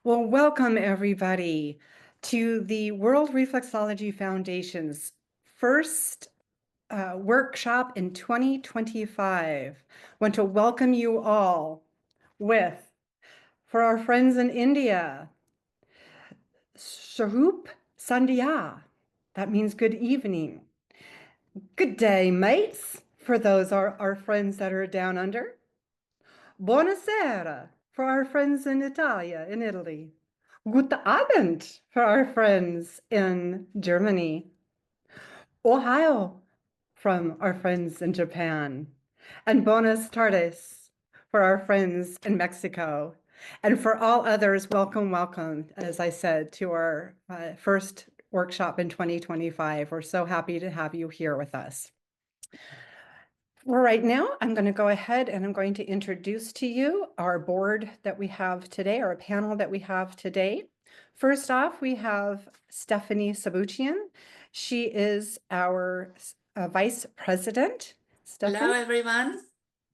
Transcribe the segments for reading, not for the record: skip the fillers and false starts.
Well, welcome everybody to the World Reflexology Foundation's first workshop in 2025. Want to welcome you all with, for our friends in India, Sharup Sandhya. That means good evening. Good day, mates, for those are our friends that are down under. Buonasera for our friends in Italy. Guten Abend for our friends in Germany. Ohio from our friends in Japan. And Buenas tardes for our friends in Mexico. And for all others, welcome, welcome, as I said, to our first workshop in 2025. We're so happy to have you here with us. Well, right now, I'm going to go ahead and I'm going to introduce to you our board that we have today, our panel that we have today. First off, we have Stephanie Sabuchian. She is our vice president. Hello, Stephanie? everyone.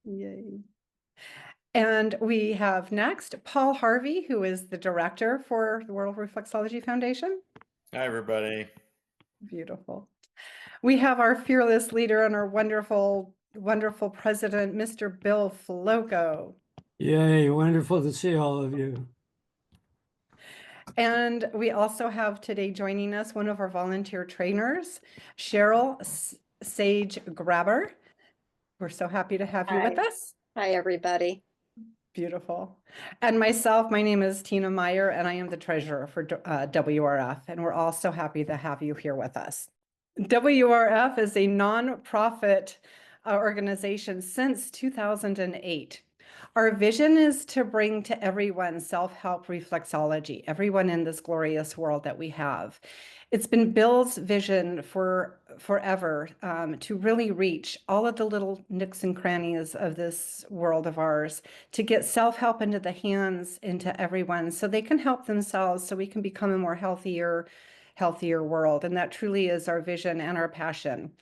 Yay. And we have next Paul Harvey, who is the director for the World Reflexology Foundation. Hi, everybody. Beautiful. We have our fearless leader and our wonderful president, Mr. Bill Floco. Yay, wonderful to see all of you. And we also have today joining us one of our volunteer trainers, Cheryl Sage Grabber. We're so happy to have you with us. Hi, everybody. Beautiful. And myself, my name is Tina Meyer, and I am the treasurer for WRF, and we're all so happy to have you here with us. WRF is a nonprofit organization since 2008. Our vision is to bring to everyone self-help reflexology, everyone in this glorious world that we have. It's been Bill's vision for forever to really reach all of the little nooks and crannies of this world of ours, to get self-help into the hands, into everyone, so they can help themselves, so we can become a more healthier world. And that truly is our vision and our passion.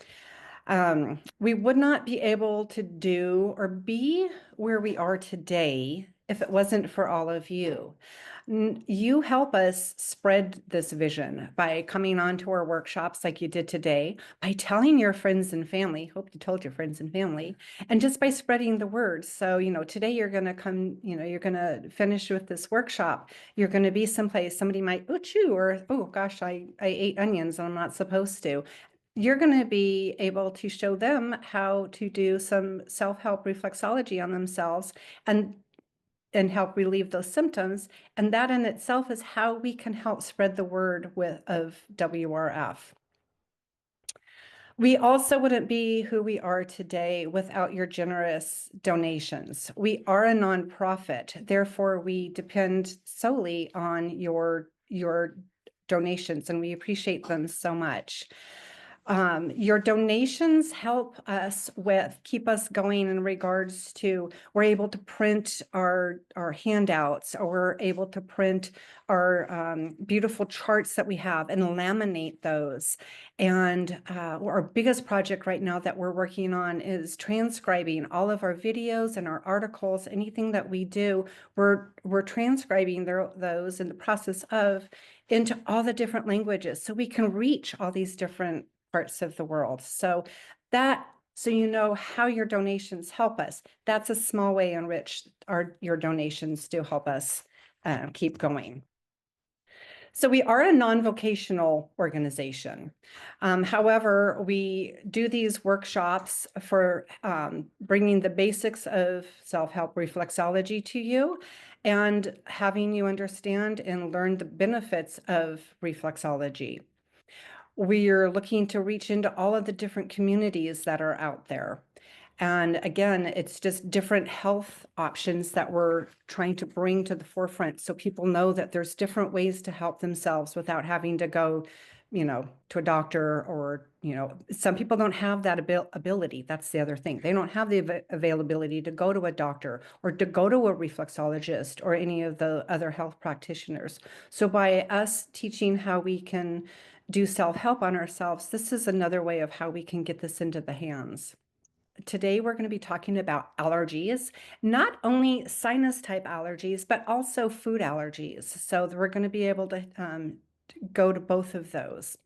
We would not be able to do or be where we are today if it wasn't for all of you. You help us spread this vision by coming on to our workshops like you did today, by telling your friends and family, hope you told your friends and family, and just by spreading the word. So, today you're going to come, you're going to finish with this workshop. You're going to be someplace, somebody might, oh, chew, or, oh gosh, I ate onions and I'm not supposed to. You're going to be able to show them how to do some self-help reflexology on themselves and help relieve those symptoms. And that in itself is how we can help spread the word of WRF. We also wouldn't be who we are today without your generous donations. We are a nonprofit, therefore we depend solely on your donations, and we appreciate them so much. Your donations help us keep us going in regards to, we're able to print our handouts, or we're able to print our beautiful charts that we have and laminate those. And our biggest project right now that we're working on is transcribing all of our videos and our articles. Anything that we do, we're transcribing those in the process of into all the different languages, so we can reach all these different parts of the world. So you know how your donations help us. That's a small way in which your donations do help us keep going. So we are a non-vocational organization. However, we do these workshops for bringing the basics of self-help reflexology to you and having you understand and learn the benefits of reflexology. We're looking to reach into all of the different communities that are out there. And again, it's just different health options that we're trying to bring to the forefront, so people know that there's different ways to help themselves without having to go, to a doctor, or, some people don't have that ability. That's the other thing. They don't have the availability to go to a doctor or to go to a reflexologist or any of the other health practitioners. So by us teaching how we can do self-help on ourselves, this is another way of how we can get this into the hands. Today we're going to be talking about allergies, not only sinus type allergies, but also food allergies. So we're going to be able to go to both of those.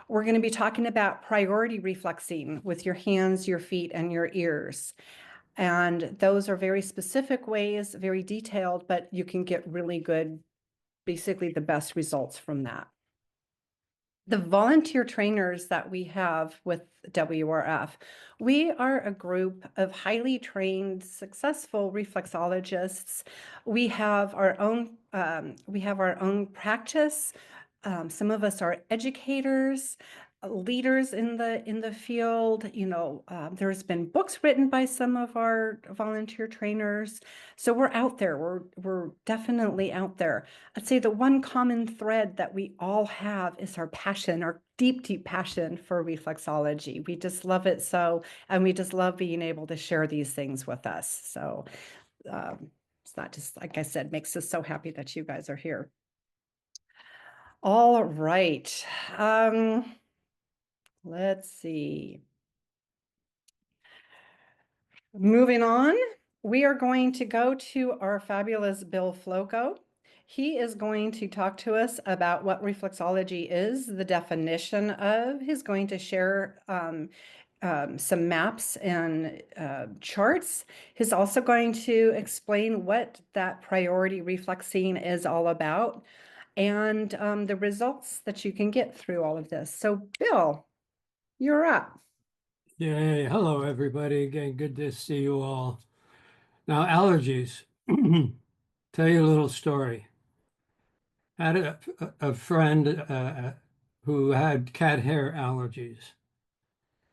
We're going to be talking about priority reflexing with your hands, your feet, and your ears. And those are very specific ways, very detailed, but you can get really good, basically the best results from that. The volunteer trainers that we have with WRF, we are a group of highly trained, successful reflexologists. We have our own practice. Some of us are educators, leaders in the field. There's been books written by some of our volunteer trainers. So we're out there. We're definitely out there. I'd say the one common thread that we all have is our passion, our deep, deep passion for reflexology. We just love it so, and we just love being able to share these things with us. So it's not just, like I said, makes us so happy that you guys are here. All right. Let's see. Moving on, we are going to go to our fabulous Bill Floco. He is going to talk to us about what reflexology is, the definition of. He's going to share some maps and charts. He's also going to explain what that priority reflexing is all about and the results that you can get through all of this. So, Bill, you're up. Yay. Hello, everybody. Again, good to see you all. Now, allergies. Tell you a little story. I had a friend who had cat hair allergies.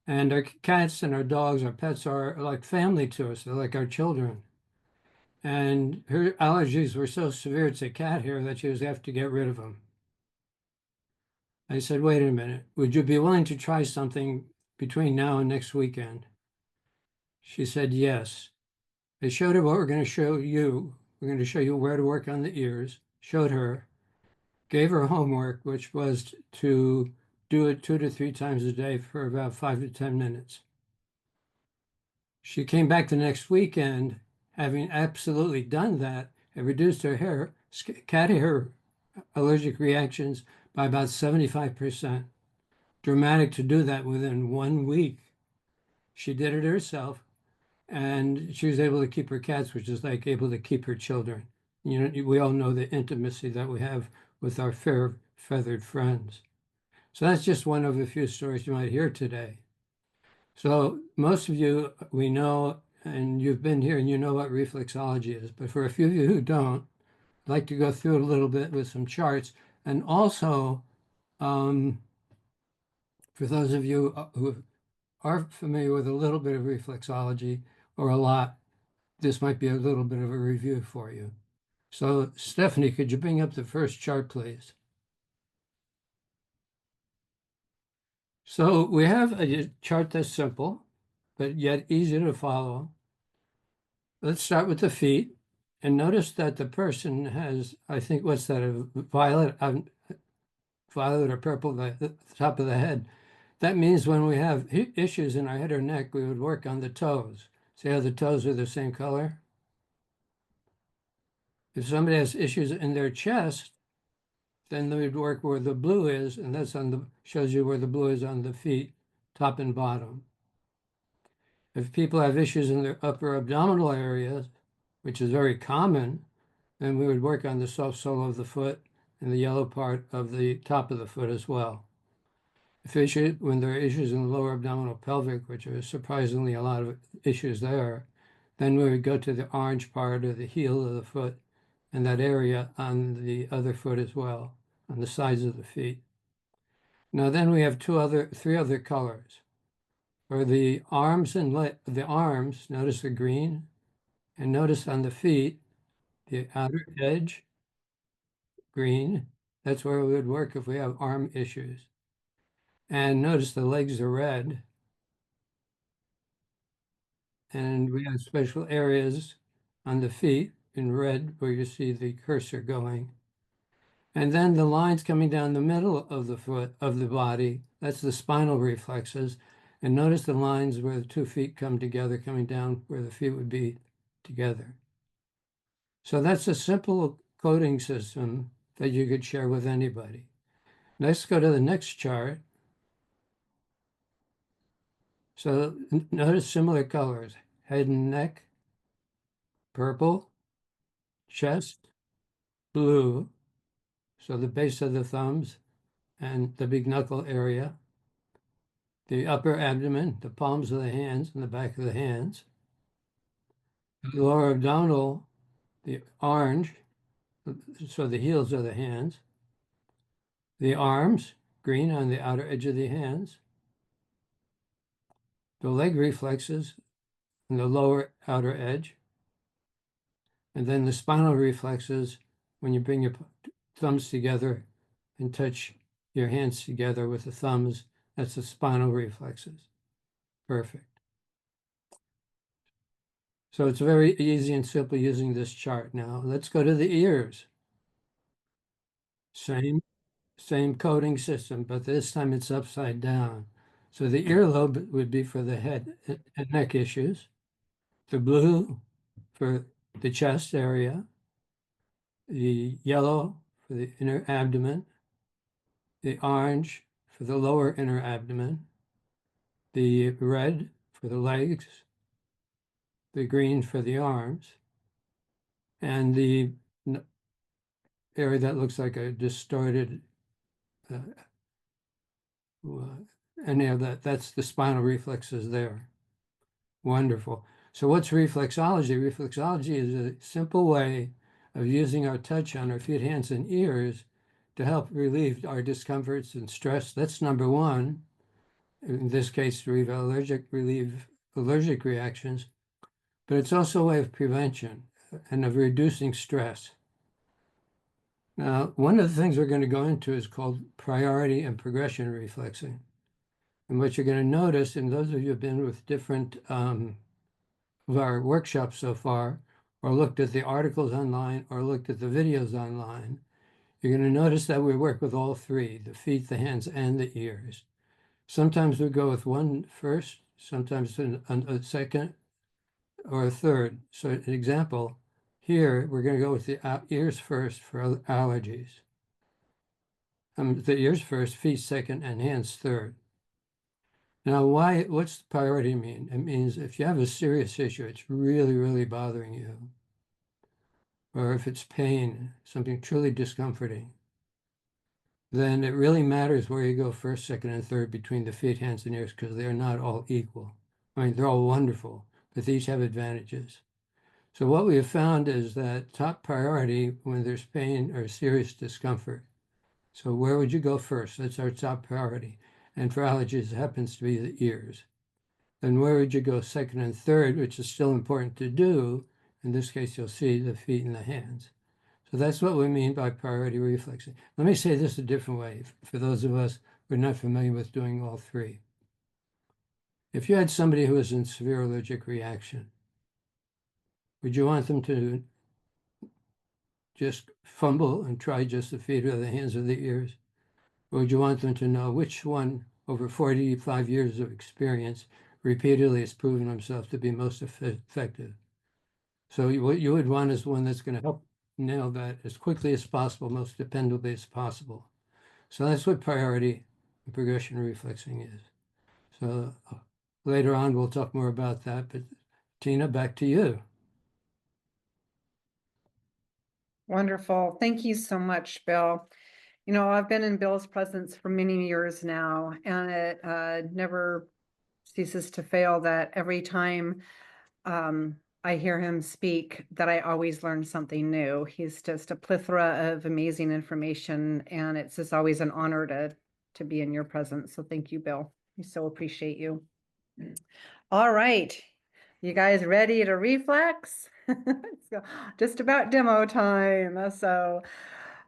And our cats and our dogs, our pets are like family to us. They're like our children. And her allergies were so severe to cat hair that she was have to get rid of them. I said, wait a minute, would you be willing to try something between now and next weekend? She said, yes. I showed her what we're going to show you. We're going to show you where to work on the ears, showed her, gave her homework, which was to do it 2 to 3 times a day for about 5 to 10 minutes. She came back the next weekend, having absolutely done that, and reduced her cat hair allergic reactions by about 75%. Dramatic to do that within 1 week. She did it herself, and she was able to keep her cats, which is like able to keep her children. We all know the intimacy that we have with our fair feathered friends. So that's just one of a few stories you might hear today. So most of you, we know, and you've been here and you know what reflexology is, but for a few of you who don't, I'd like to go through it a little bit with some charts. And also, for those of you who are familiar with a little bit of reflexology or a lot, this might be a little bit of a review for you. So Stephanie, could you bring up the first chart, please? So we have a chart that's simple, but yet easy to follow. Let's start with the feet. And notice that the person has, I think, what's that, a violet or purple at the top of the head. That means when we have issues in our head or neck, we would work on the toes. See how the toes are the same color? If somebody has issues in their chest, then they would work where the blue is, and that's shows you where the blue is on the feet, top and bottom. If people have issues in their upper abdominal areas, which is very common, then we would work on the soft sole of the foot and the yellow part of the top of the foot as well. When there are issues in the lower abdominal pelvic, which are surprisingly a lot of issues there, then we would go to the orange part or the heel of the foot and that area on the other foot as well, on the sides of the feet. Now then we have three other colors. For the arms notice the green, and notice on the feet, the outer edge, green. That's where we would work if we have arm issues. And notice the legs are red. And we have special areas on the feet in red where you see the cursor going. And then the lines coming down the middle of the foot, of the body, that's the spinal reflexes. And notice the lines where the 2 feet come together, coming down where the feet would be together. So that's a simple coding system that you could share with anybody. Let's go to the next chart. So notice similar colors, head and neck, purple, chest, blue, so the base of the thumbs and the big knuckle area, the upper abdomen, the palms of the hands and the back of the hands, the lower abdominal, the orange, so the heels of the hands, the arms, green on the outer edge of the hands, the leg reflexes on the lower outer edge, and then the spinal reflexes when you bring your thumbs together and touch your hands together with the thumbs. That's the spinal reflexes. Perfect. So it's very easy and simple using this chart. Now let's go to the ears. Same coding system, but this time it's upside down. So the earlobe would be for the head and neck issues, the blue for the chest area, the yellow for the inner abdomen, the orange for the lower inner abdomen, the red for the legs, the green for the arms, and the area that looks like a distorted uh, any of that, that's the spinal reflexes there. Wonderful. So what's reflexology? Reflexology is a simple way of using our touch on our feet, hands, and ears to help relieve our discomforts and stress. That's number one. In this case, relieve allergic reactions, but it's also a way of prevention and of reducing stress. Now, one of the things we're going to go into is called priority and progression reflexing. And what you're going to notice, and those of you who have been with different of our workshops so far, or looked at the articles online, or looked at the videos online, you're going to notice that we work with all three, the feet, the hands, and the ears. Sometimes we go with one first, sometimes a second, or a third. So an example, here we're going to go with the ears first for allergies. The ears first, feet second, and hands third. Now, what's priority mean? It means if you have a serious issue, it's really, really bothering you, or if it's pain, something truly discomforting, then it really matters where you go first, second, and third between the feet, hands, and ears, because they're not all equal. I mean, they're all wonderful, but they each have advantages. So what we have found is that top priority when there's pain or serious discomfort. So where would you go first? That's our top priority. And for allergies, it happens to be the ears. Then where would you go second and third, which is still important to do? In this case, you'll see the feet and the hands. So that's what we mean by priority reflexing. Let me say this a different way for those of us who are not familiar with doing all three. If you had somebody who was in severe allergic reaction, would you want them to just fumble and try just the feet or the hands or the ears? Or would you want them to know which one, over 45 years of experience, repeatedly has proven himself to be most effective? So what you would want is one that's going to help nail that as quickly as possible, most dependably as possible. So that's what priority and progression reflexing is. So later on, we'll talk more about that. But Tina, back to you. Wonderful. Thank you so much, Bill. You know, I've been in Bill's presence for many years now, and it never ceases to fail that every time I hear him speak, that I always learn something new. He's just a plethora of amazing information, and it's just always an honor to be in your presence. So thank you, Bill. We so appreciate you. All right. You guys ready to reflex? So just about demo time. So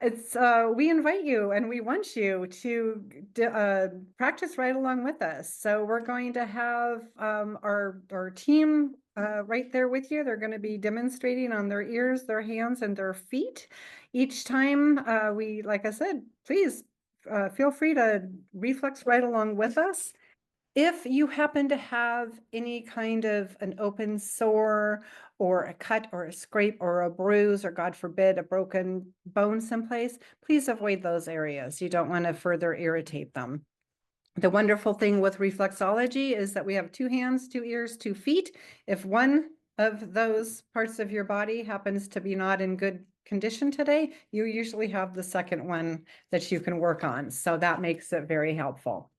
it's we invite you and we want you to practice right along with us. So we're going to have our team right there with you. They're going to be demonstrating on their ears, their hands, and their feet. Each time like I said, please feel free to reflex right along with us. If you happen to have any kind of an open sore or a cut or a scrape or a bruise, or God forbid, a broken bone someplace, please avoid those areas. You don't want to further irritate them. The wonderful thing with reflexology is that we have 2 hands, 2 ears, 2 feet. If one of those parts of your body happens to be not in good condition today, you usually have the second one that you can work on. So that makes it very helpful.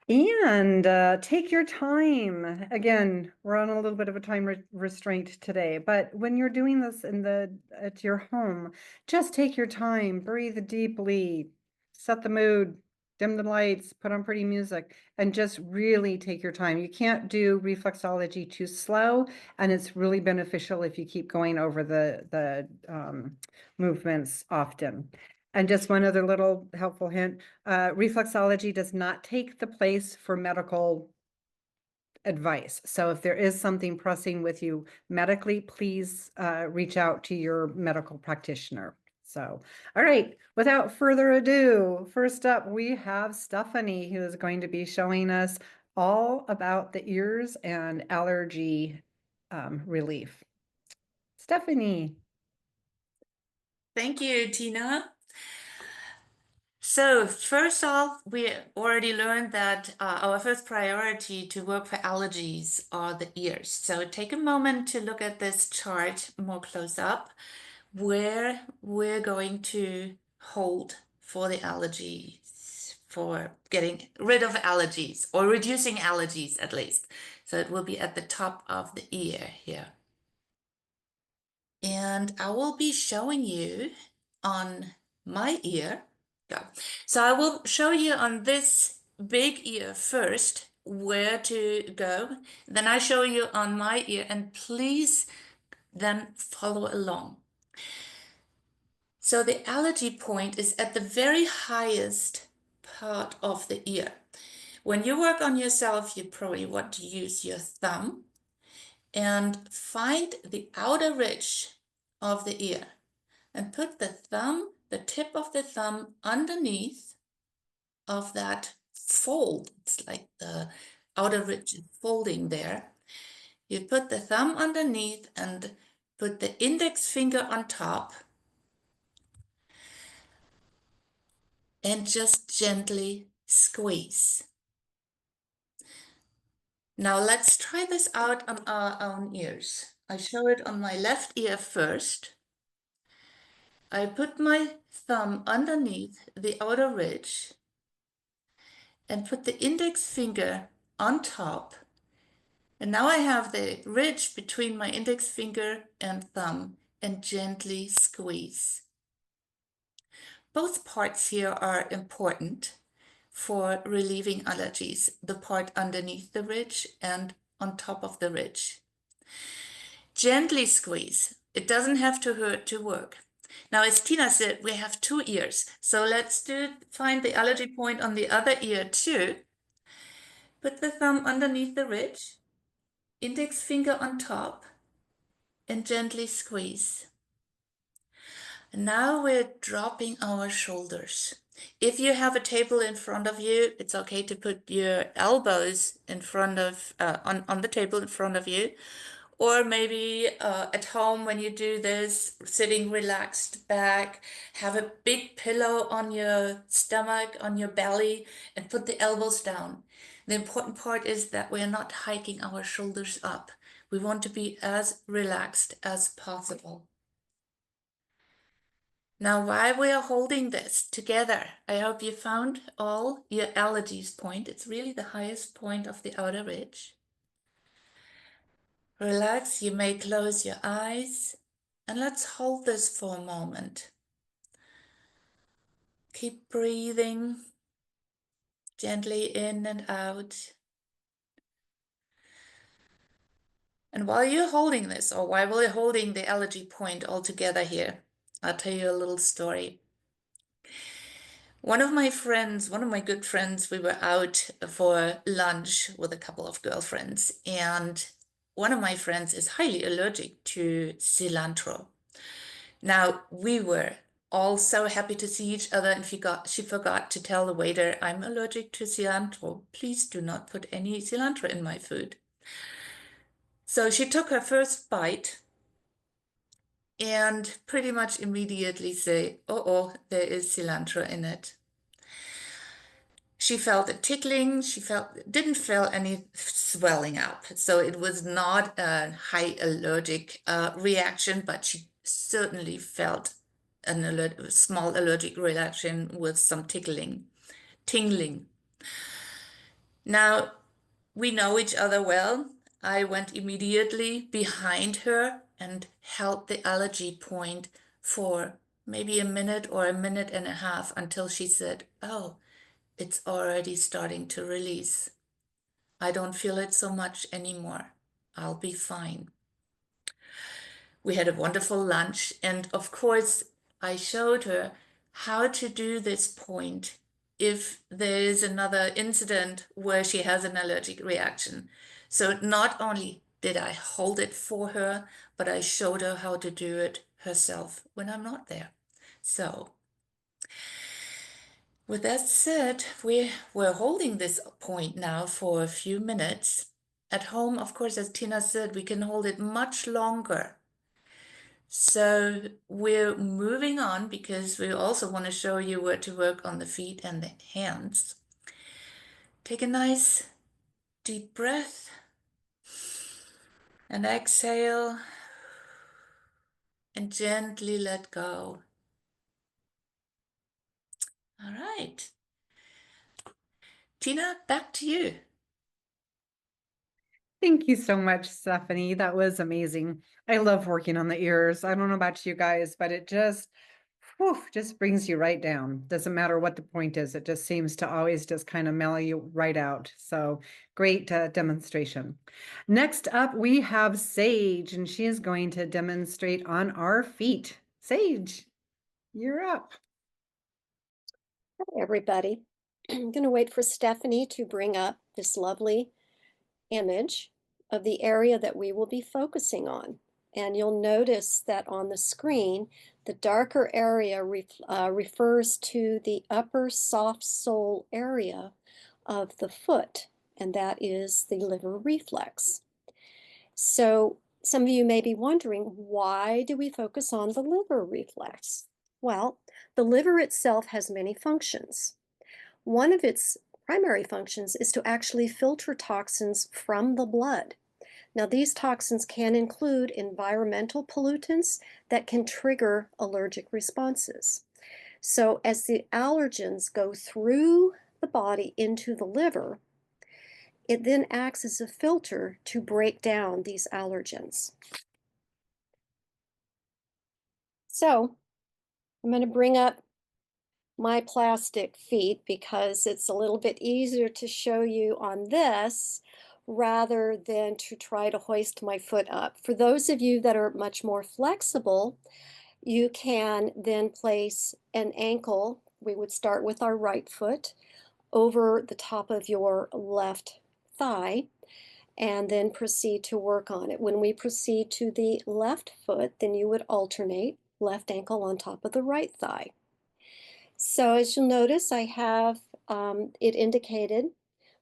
And take your time. Again, we're on a little bit of a time restraint today, but when you're doing this at your home, just take your time, breathe deeply, set the mood, dim the lights, put on pretty music, and just really take your time. You can't do reflexology too slow, and it's really beneficial if you keep going over the movements often. And just one other little helpful hint, reflexology does not take the place for medical advice. So if there is something pressing with you medically, please reach out to your medical practitioner. So, all right, without further ado, first up, we have Stephanie, who is going to be showing us all about the ears and allergy relief. Stephanie. Thank you, Tina. So first off, we already learned that our first priority to work for allergies are the ears. So take a moment to look at this chart more close up, where we're going to hold for the allergies, for getting rid of allergies or reducing allergies at least. So it will be at the top of the ear here. And I will be showing you on my ear. Yeah. So I will show you on this big ear first where to go. Then I show you on my ear, and please then follow along. So the allergy point is at the very highest part of the ear. When you work on yourself, you probably want to use your thumb and find the outer ridge of the ear and put the thumb, the tip of the thumb underneath of that fold. It's like the outer ridge is folding there. You put the thumb underneath and put the index finger on top and just gently squeeze. Now let's try this out on our own ears. I show it on my left ear first. I put my thumb underneath the outer ridge and put the index finger on top. And now I have the ridge between my index finger and thumb and gently squeeze. Both parts here are important for relieving allergies, the part underneath the ridge and on top of the ridge. Gently squeeze. It doesn't have to hurt to work. Now, as Tina said, we have 2 ears. So let's find the allergy point on the other ear too. Put the thumb underneath the ridge, index finger on top, and gently squeeze. And now we're dropping our shoulders. If you have a table in front of you, it's okay to put your elbows in front of on the table in front of you. Or maybe at home when you do this, sitting relaxed back, have a big pillow on your stomach, on your belly, and put the elbows down. The important part is that we're not hiking our shoulders up. We want to be as relaxed as possible. Now, while we are holding this together, I hope you found all your allergies point. It's really the highest point of the outer ridge. Relax, you may close your eyes, and let's hold this for a moment. Keep breathing gently in and out. And while you're holding this, or while we're holding the allergy point all together here, I'll tell you a little story. One of my good friends, we were out for lunch with a couple of girlfriends, and one of my friends is highly allergic to cilantro. Now, we were all so happy to see each other, and she forgot to tell the waiter, I'm allergic to cilantro. Please do not put any cilantro in my food. So she took her first bite and pretty much immediately say, oh, there is cilantro in it. She felt a tickling, didn't feel any swelling up. So it was not a high allergic reaction, but she certainly felt a small allergic reaction with some tingling. Now, we know each other well. I went immediately behind her and held the allergy point for maybe a minute or a minute and a half until she said, oh, it's already starting to release. I don't feel it so much anymore. I'll be fine. We had a wonderful lunch, and of course, I showed her how to do this point if there is another incident where she has an allergic reaction. So not only did I hold it for her, but I showed her how to do it herself when I'm not there. So with that said, we're holding this point now for a few minutes. At home, of course, as Tina said, we can hold it much longer. So we're moving on because we also want to show you where to work on the feet and the hands. Take a nice deep breath and exhale and gently let go. All right. Tina, back to you. Thank you so much, Stephanie. That was amazing. I love working on the ears. I don't know about you guys, but it just, whew, just brings you right down. Doesn't matter what the point is. It just seems to always just kind of mellow you right out. So great demonstration. Next up, we have Sage, and she is going to demonstrate on our feet. Sage, you're up. Hi, everybody. I'm going to wait for Stephanie to bring up this lovely image of the area that we will be focusing on. And you'll notice that on the screen, the darker area refers to the upper soft sole area of the foot, and that is the liver reflex. So some of you may be wondering, why do we focus on the liver reflex? Well, the liver itself has many functions. One of its primary functions is to actually filter toxins from the blood. Now, these toxins can include environmental pollutants that can trigger allergic responses. So as the allergens go through the body into the liver, it then acts as a filter to break down these allergens. So I'm going to bring up my plastic feet because it's a little bit easier to show you on this rather than to try to hoist my foot up. For those of you that are much more flexible, you can then place an ankle, we would start with our right foot, over the top of your left thigh, and then proceed to work on it. When we proceed to the left foot, then you would alternate left ankle on top of the right thigh. So as you'll notice, I have it indicated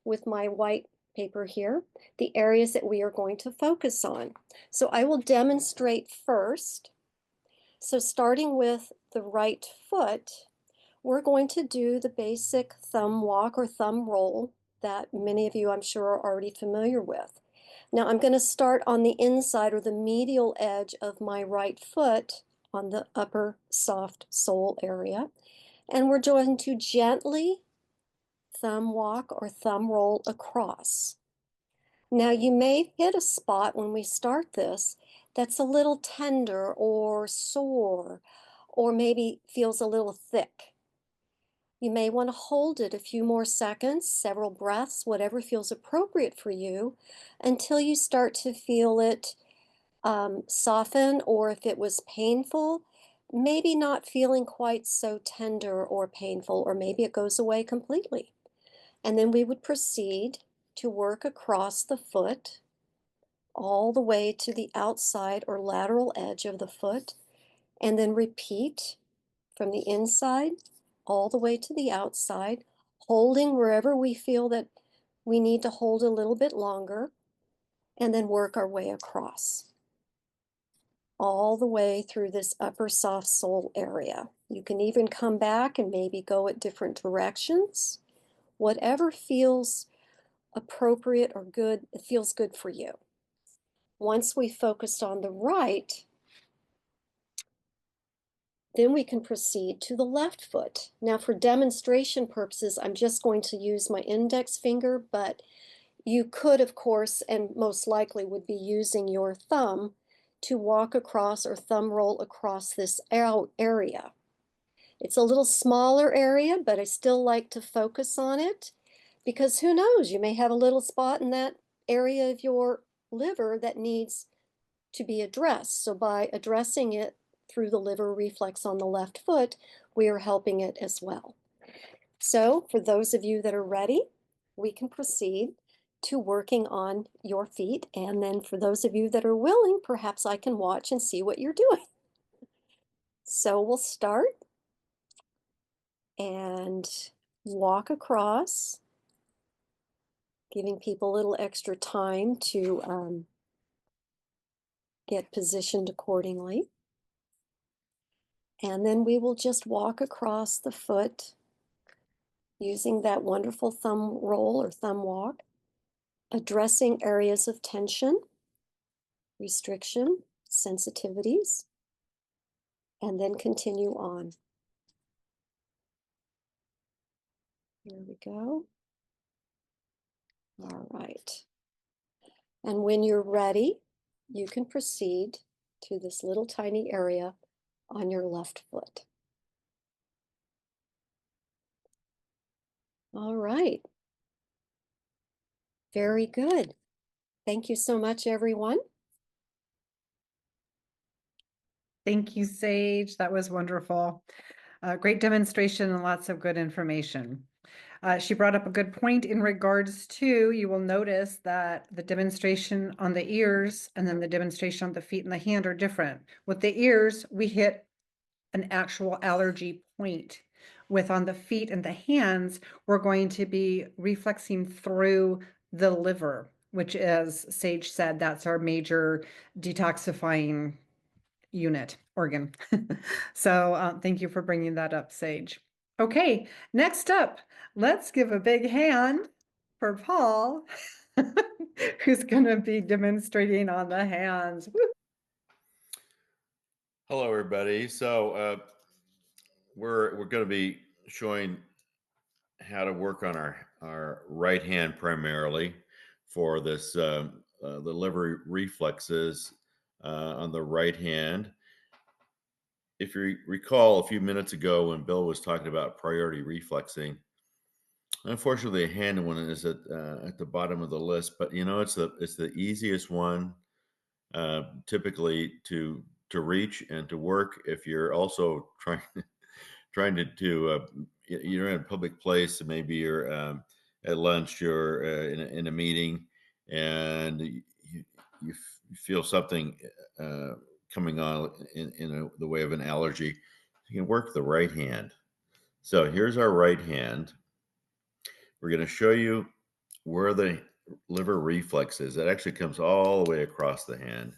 with my white paper here, the areas that we are going to focus on. So I will demonstrate first. So starting with the right foot, we're going to do the basic thumb walk or thumb roll that many of you, I'm sure, are already familiar with. Now I'm going to start on the inside or the medial edge of my right foot on the upper soft sole area. And we're going to gently thumb walk or thumb roll across. Now you may hit a spot when we start this that's a little tender or sore, or maybe feels a little thick. You may want to hold it a few more seconds, several breaths, whatever feels appropriate for you, until you start to feel it soften, or if it was painful, maybe not feeling quite so tender or painful, or maybe it goes away completely. And then we would proceed to work across the foot all the way to the outside or lateral edge of the foot, and then repeat from the inside all the way to the outside, holding wherever we feel that we need to hold a little bit longer, and then work our way across all the way through this upper soft sole area. You can even come back and maybe go at different directions. Whatever feels appropriate or good, it feels good for you. Once we focused on the right, then we can proceed to the left foot. Now, for demonstration purposes, I'm just going to use my index finger, but you could, of course, and most likely would be using your thumb to walk across or thumb roll across this area. It's a little smaller area, but I still like to focus on it because who knows, you may have a little spot in that area of your liver that needs to be addressed. So by addressing it through the liver reflex on the left foot, we are helping it as well. So for those of you that are ready, we can proceed to working on your feet. And then for those of you that are willing, perhaps I can watch and see what you're doing. So we'll start and walk across, giving people a little extra time to get positioned accordingly. And then we will just walk across the foot using that wonderful thumb roll or thumb walk, addressing areas of tension, restriction, sensitivities, and then continue on. Here we go. All right. And when you're ready, you can proceed to this little tiny area on your left foot. All right. Very good. Thank you so much, everyone. Thank you, Sage. That was wonderful. Great demonstration and lots of good information. She brought up a good point in regards to, you will notice that the demonstration on the ears and then the demonstration on the feet and the hand are different. With the ears, we hit an actual allergy point. With on the feet and the hands, we're going to be reflexing through the liver, which, as Sage said, that's our major detoxifying unit, organ. So thank you for bringing that up, Sage. Okay, next up, let's give a big hand for Paul, who's going to be demonstrating on the hands. Woo! Hello, everybody. So we're going to be showing how to work on our right hand primarily for this the liver reflexes on the right hand. If you recall a few minutes ago when Bill was talking about priority reflexing, unfortunately, the hand one is at the bottom of the list, but you know it's the easiest one typically to reach and to work if you're also trying to you're in a public place and maybe you're at lunch or in a meeting and you feel something coming on in the way of an allergy. You can work the right hand. So here's our right hand. We're going to show you where the liver reflex is. It actually comes all the way across the hand,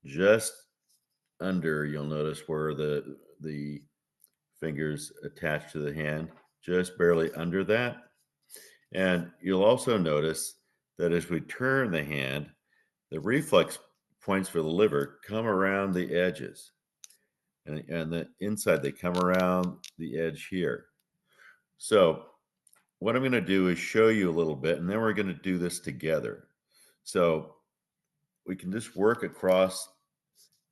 just under, you'll notice where the fingers attached to the hand, just barely under that. And you'll also notice that as we turn the hand, the reflex points for the liver come around the edges. And the inside, they come around the edge here. So what I'm going to do is show you a little bit, and then we're going to do this together. So we can just work across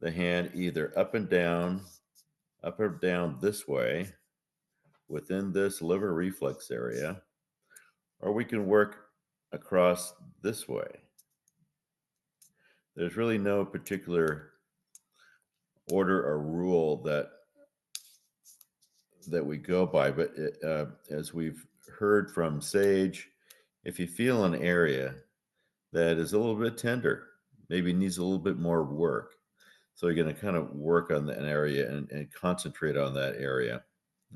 the hand either up or down this way within this liver reflex area, or we can work across this way. There's really no particular order or rule that we go by, but as we've heard from Sage, if you feel an area that is a little bit tender, maybe needs a little bit more work, So you're going to kind of work on an area and concentrate on that area.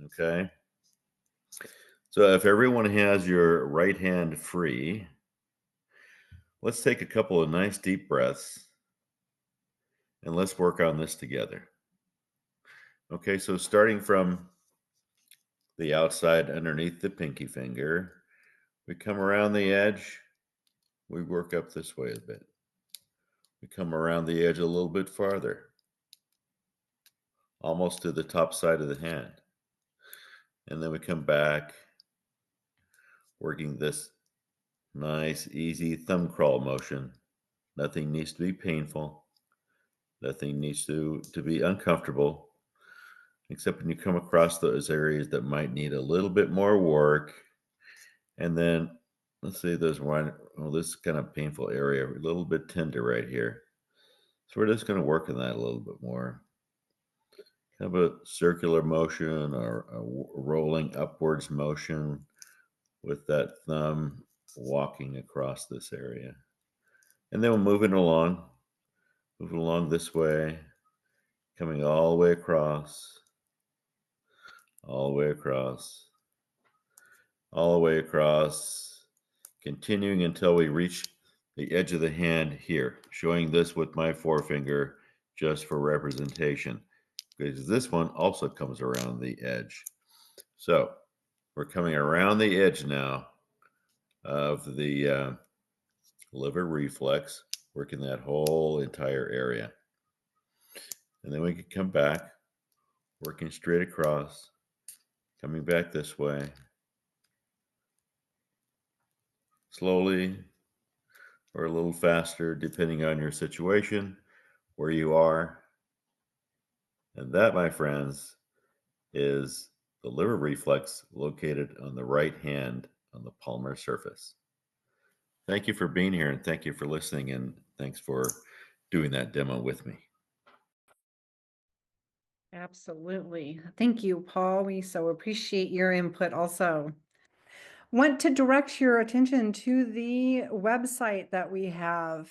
Okay. So if everyone has your right hand free, let's take a couple of nice deep breaths and let's work on this together. Okay, so starting from the outside underneath the pinky finger, we come around the edge, we work up this way a bit. We come around the edge a little bit farther, almost to the top side of the hand. And then we come back, working this nice, easy thumb crawl motion. Nothing needs to be painful. Nothing needs to be uncomfortable, except when you come across those areas that might need a little bit more work. And then let's say there's one, oh, this kind of painful area, a little bit tender right here. So we're just going to work on that a little bit more. Kind of a circular motion or a rolling upwards motion with that thumb walking across this area. And then we're moving along this way, coming all the way across, all the way across, all the way across, continuing until we reach the edge of the hand here, showing this with my forefinger just for representation, because this one also comes around the edge. So we're coming around the edge now of the liver reflex, working that whole entire area. And then we can come back, working straight across, coming back this way, slowly or a little faster, depending on your situation, where you are. And that, my friends, is the liver reflex located on the right hand on the palmar surface. Thank you for being here, and thank you for listening, and thanks for doing that demo with me. Absolutely. Thank you, Paul. We so appreciate your input also. Want to direct your attention to the website that we have.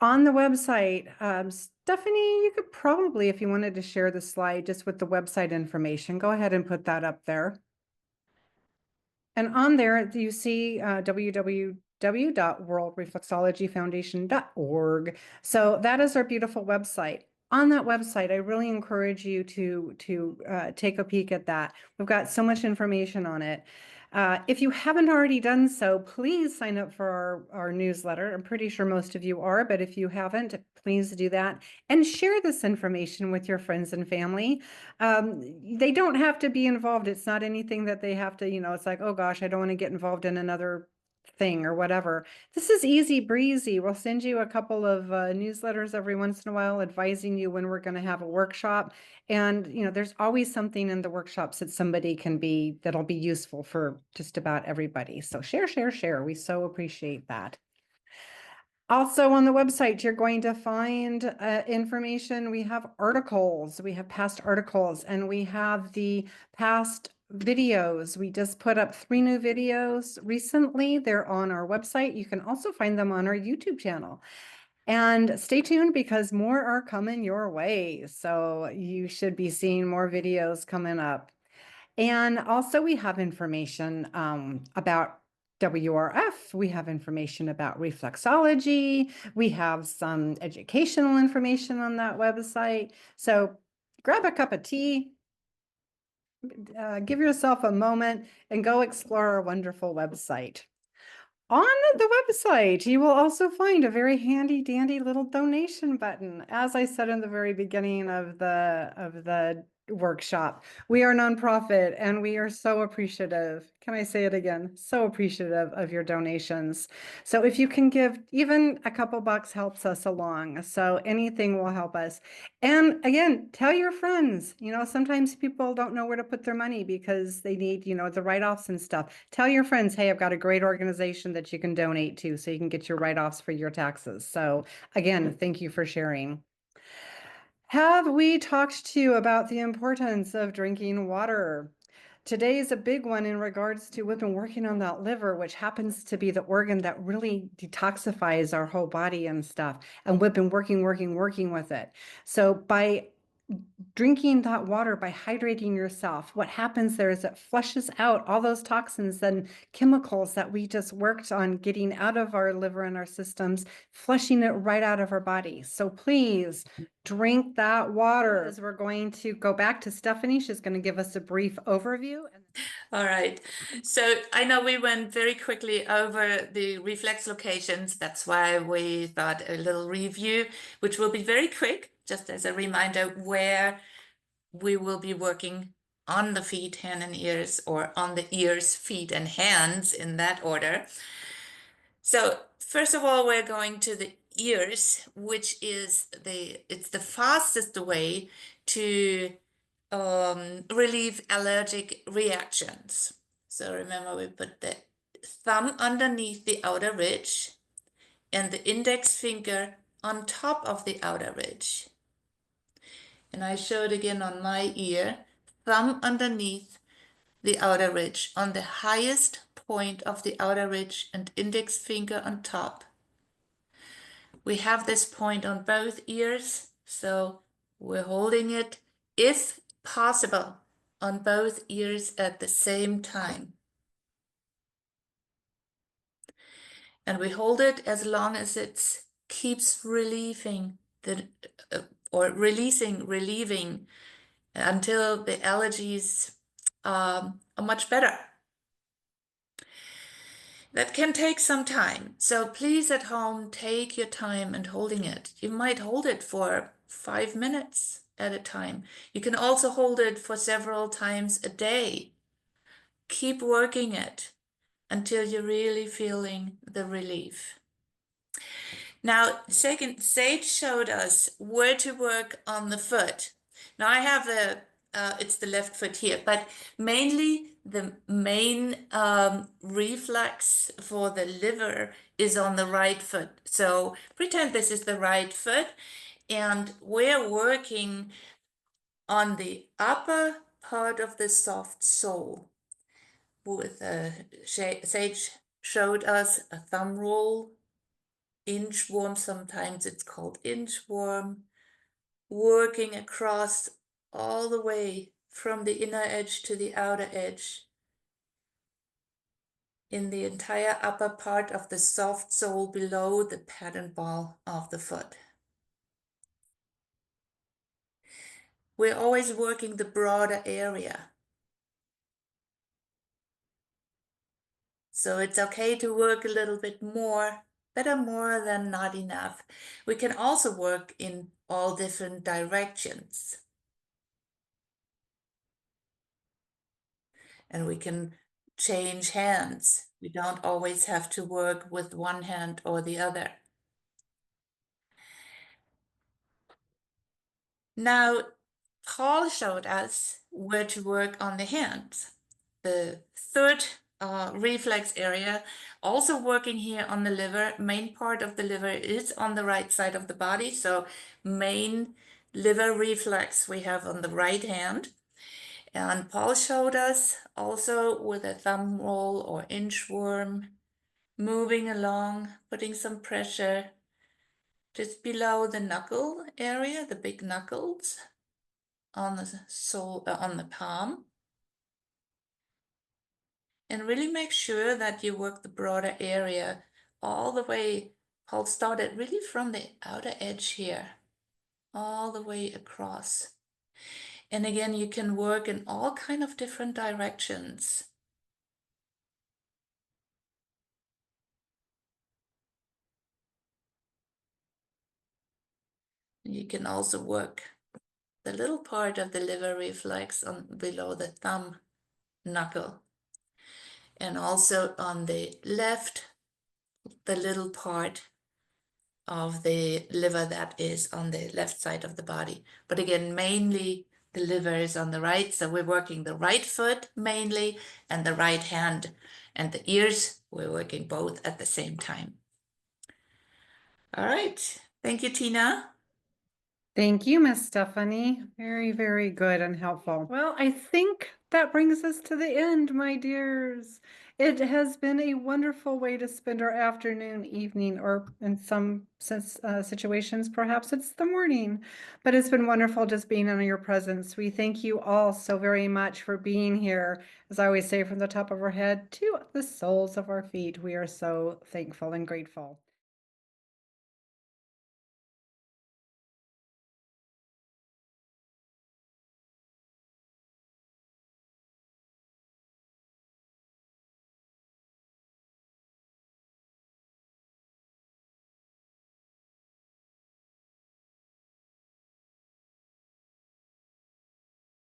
On the website, Stephanie, you could probably, if you wanted to share the slide just with the website information, go ahead and put that up there. And on there, you see www.worldreflexologyfoundation.org. So that is our beautiful website. On that website, I really encourage you to take a peek at that. We've got so much information on it. If you haven't already done so, please sign up for our newsletter. I'm pretty sure most of you are, but if you haven't, please do that and share this information with your friends and family. They don't have to be involved. It's not anything that they have to, it's like, oh gosh, I don't want to get involved in another thing or whatever. This is easy breezy. We'll send you a couple of newsletters every once in a while advising you when we're going to have a workshop. And, there's always something in the workshops that that'll be useful for just about everybody. So share, share, share. We so appreciate that. Also on the website, you're going to find information. We have articles, we have past articles, and we have the past videos. We just put up 3 new videos recently. They're on our website. You can also find them on our YouTube channel. And stay tuned because more are coming your way. So you should be seeing more videos coming up. And also we have information about WRF, we have information about reflexology, we have some educational information on that website. So grab a cup of tea, give yourself a moment and go explore our wonderful website. On the website, you will also find a very handy dandy little donation button. As I said in the very beginning of the workshop, we are nonprofit and we are so appreciative. Can I say it again? So appreciative of your donations. So if you can give, even a couple bucks helps us along. So anything will help us. And again, tell your friends, sometimes people don't know where to put their money because they need, the write-offs and stuff. Tell your friends, hey, I've got a great organization that you can donate to so you can get your write-offs for your taxes. So again, thank you for sharing. Have we talked to you about the importance of drinking water? Today is a big one in regards to we've been working on that liver, which happens to be the organ that really detoxifies our whole body and stuff. And we've been working with it. So by drinking that water, by hydrating yourself, what happens there is it flushes out all those toxins and chemicals that we just worked on getting out of our liver and our systems, flushing it right out of our body. So please drink that water. As we're going to go back to Stephanie, she's going to give us a brief overview. All right. So I know we went very quickly over the reflex locations. That's why we thought a little review, which will be very quick, just as a reminder where we will be working on the feet, hand and ears, or on the ears, feet and hands in that order. So first of all, we're going to the ears, which is it's the fastest way to relieve allergic reactions. So remember, we put the thumb underneath the outer ridge and the index finger on top of the outer ridge. And I show it again on my ear, thumb underneath the outer ridge on the highest point of the outer ridge and index finger on top. We have this point on both ears, so we're holding it, if possible, on both ears at the same time. And we hold it as long as it keeps relieving relieving until the allergies are much better. That can take some time, so please at home take your time and holding it. You might hold it for 5 minutes at a time. You can also hold it for several times a day. Keep working it until you're really feeling the relief. Now, second, Sage showed us where to work on the foot. Now I have it's the left foot here, but mainly the main reflex for the liver is on the right foot. So pretend this is the right foot, and we're working on the upper part of the soft sole. With Sage showed us a thumb roll, inchworm, sometimes it's called inchworm, working across all the way from the inner edge to the outer edge in the entire upper part of the soft sole below the pattern ball of the foot. We're always working the broader area. So it's okay to work a little bit more, better more than not enough. We can also work in all different directions. And we can change hands. We don't always have to work with one hand or the other. Now, Paul showed us where to work on the hands. The third reflex area, also working here on the liver. Main part of the liver is on the right side of the body, so main liver reflex we have on the right hand. And Paul showed us also with a thumb roll or inchworm, moving along, putting some pressure just below the knuckle area, the big knuckles on the sole, on the palm. And really make sure that you work the broader area all the way. Paul started really from the outer edge here, all the way across. And again, you can work in all kind of different directions. You can also work the little part of the liver reflex on below the thumb knuckle. And also on the left, the little part of the liver that is on the left side of the body. But again, mainly the liver is on the right. So we're working the right foot mainly and the right hand, and the ears, we're working both at the same time. All right. Thank you, Tina. Thank you, Miss Stephanie. Very, very good and helpful. Well, I think That brings us to the end, my dears. It has been a wonderful way to spend our afternoon, evening, or in some situations, perhaps it's the morning. But it's been wonderful just being in your presence. We thank you all so very much for being here. As I always say, from the top of our head to the soles of our feet, we are so thankful and grateful.